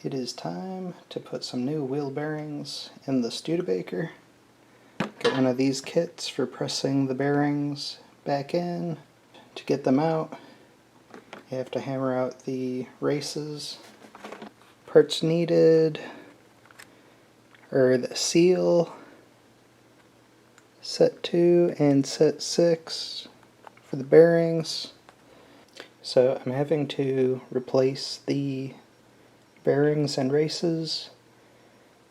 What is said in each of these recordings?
It is time to put some new wheel bearings in the Studebaker. Get one of these kits for pressing the bearings back in. To get them out, you have to hammer out the races. Parts needed are the seal, set 2 and set 6 for the bearings. So I'm having to replace the bearings and races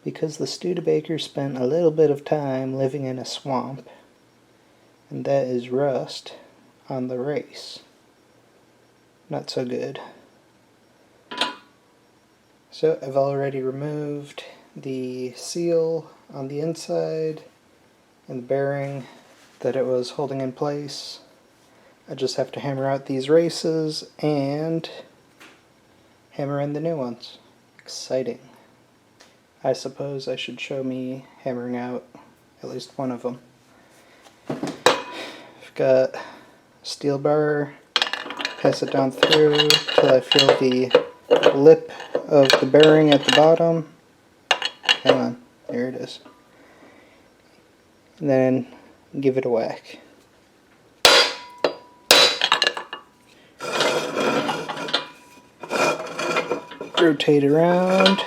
because the Studebaker spent a little bit of time living in a swamp, and that is rust on the race. Not so good. So I've already removed the seal on the inside and the bearing that it was holding in place. I just have to hammer out these races and hammer in the new ones. Exciting. I suppose I should show me hammering out at least one of them. I've got a steel bar, pass it down through till I feel the lip of the bearing at the bottom. Come on, there it is. And then give it a whack. Rotate around.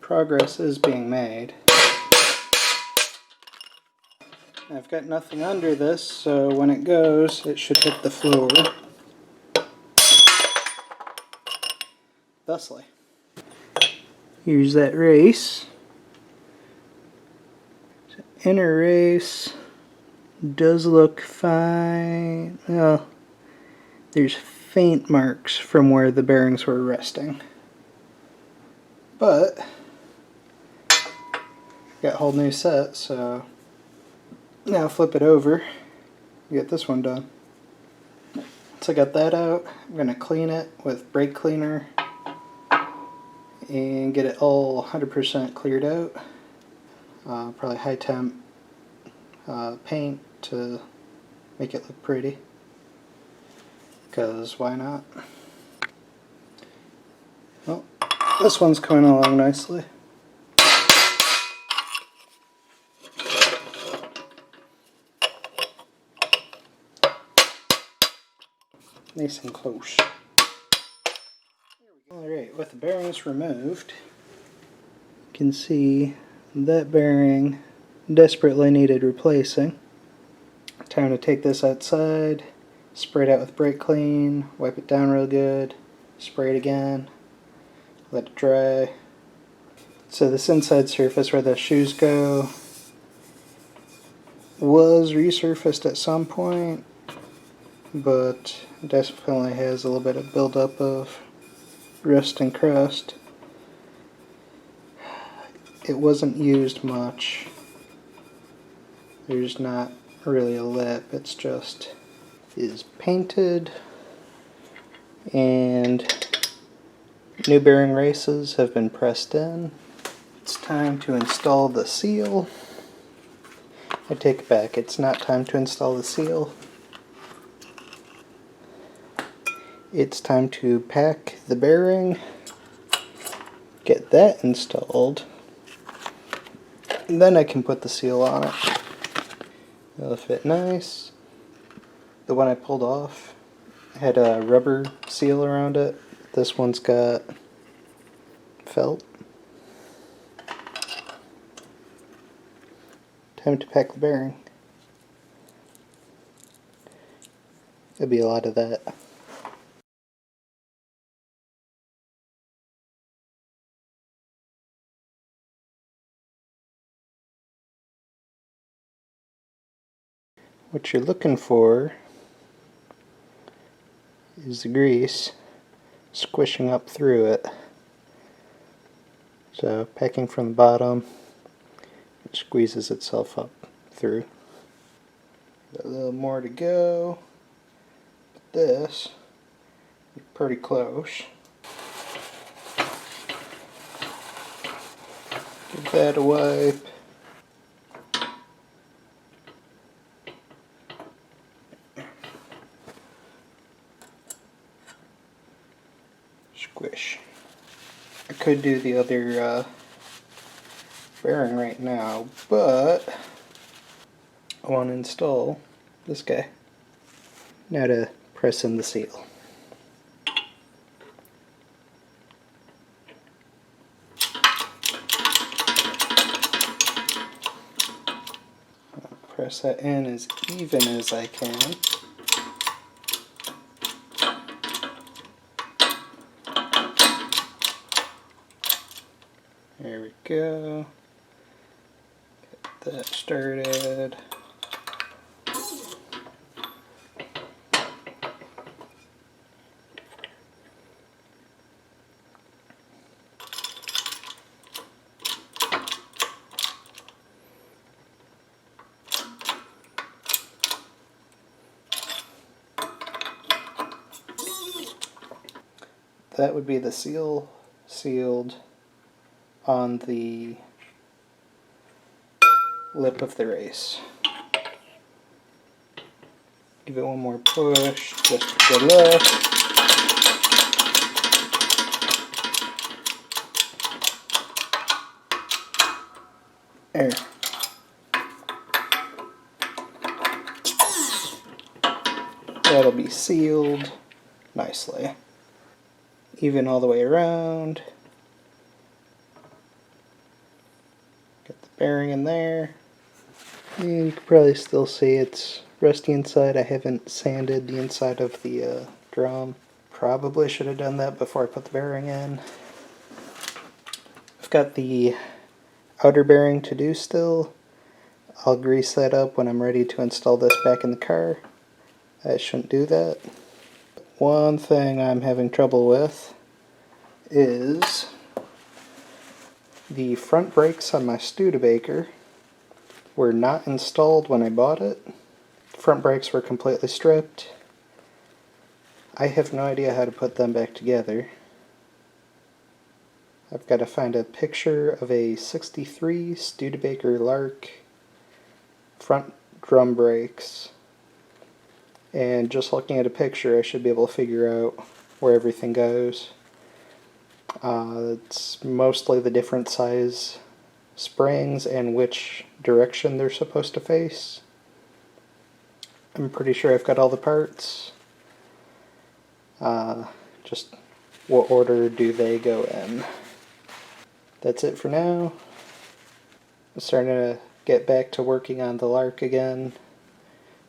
Progress is being made. I've got nothing under this, so when it goes, it should hit the floor. Thusly. Here's that race. Inner race does look fine. Well, there's faint marks from where the bearings were resting. But got a whole new set, so now flip it over, get this one done. Once I got that out, I'm going to clean it with brake cleaner and get it all 100% cleared out. Probably high temp paint to make it look pretty, because why not? Well, this one's coming along nicely. Nice and close. Alright, with the bearings removed, you can see that bearing desperately needed replacing. Time to take this outside, spray it out with brake clean, wipe it down real good, spray it again, let it dry. So this inside surface where the shoes go was resurfaced at some point, but definitely has a little bit of buildup of rust and crust. It wasn't used much. There's not really a lip, it's just is painted, and new bearing races have been pressed in. It's time to install the seal. I take it back, it's not time to install the seal. It's time to pack the bearing, get that installed, and then I can put the seal on it. It'll fit nice. The one I pulled off had a rubber seal around it. This one's got felt. Time to pack the bearing. There'll be a lot of that. What you're looking for is the grease squishing up through it. So packing from the bottom, it squeezes itself up through. Got a little more to go. this. Pretty close. Give that a wipe. Squish. I could do the other bearing right now, but I want to install this guy. Now to press in the seal. Press that in as even as I can. There we go. Get that started. That would be the seal sealed on the lip of the race. Give it one more push, just to the left. There. That'll be sealed nicely. Even all the way around. Get the bearing in there. And you can probably still see it's rusty inside. I haven't sanded the inside of the drum. Probably should have done that before I put the bearing in. I've got the outer bearing to do still. I'll grease that up when I'm ready to install this back in the car. I shouldn't do that. One thing I'm having trouble with is the front brakes on my Studebaker were not installed when I bought it. Front brakes were completely stripped. I have no idea how to put them back together. I've got to find a picture of a '63 Studebaker Lark front drum brakes, and just looking at a picture I should be able to figure out where everything goes. It's mostly the different size springs and which direction they're supposed to face. I'm pretty sure I've got all the parts. Just what order do they go in? That's it for now. I'm starting to get back to working on the Lark again.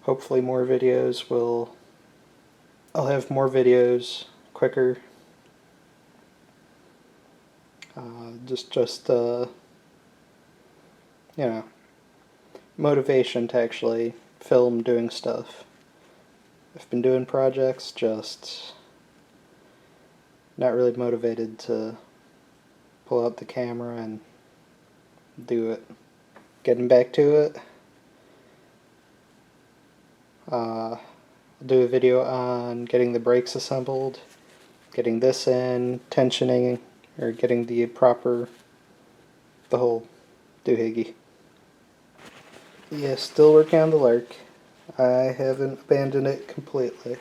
Hopefully more videos will... I'll have more videos quicker. Just you know, motivation to actually film doing stuff. I've been doing projects, just not really motivated to pull out the camera and do it. Getting back to it, I'll do a video on getting the brakes assembled, getting this in, tensioning, or getting the whole doohickey. Yeah, still working on the Lark. I haven't abandoned it completely.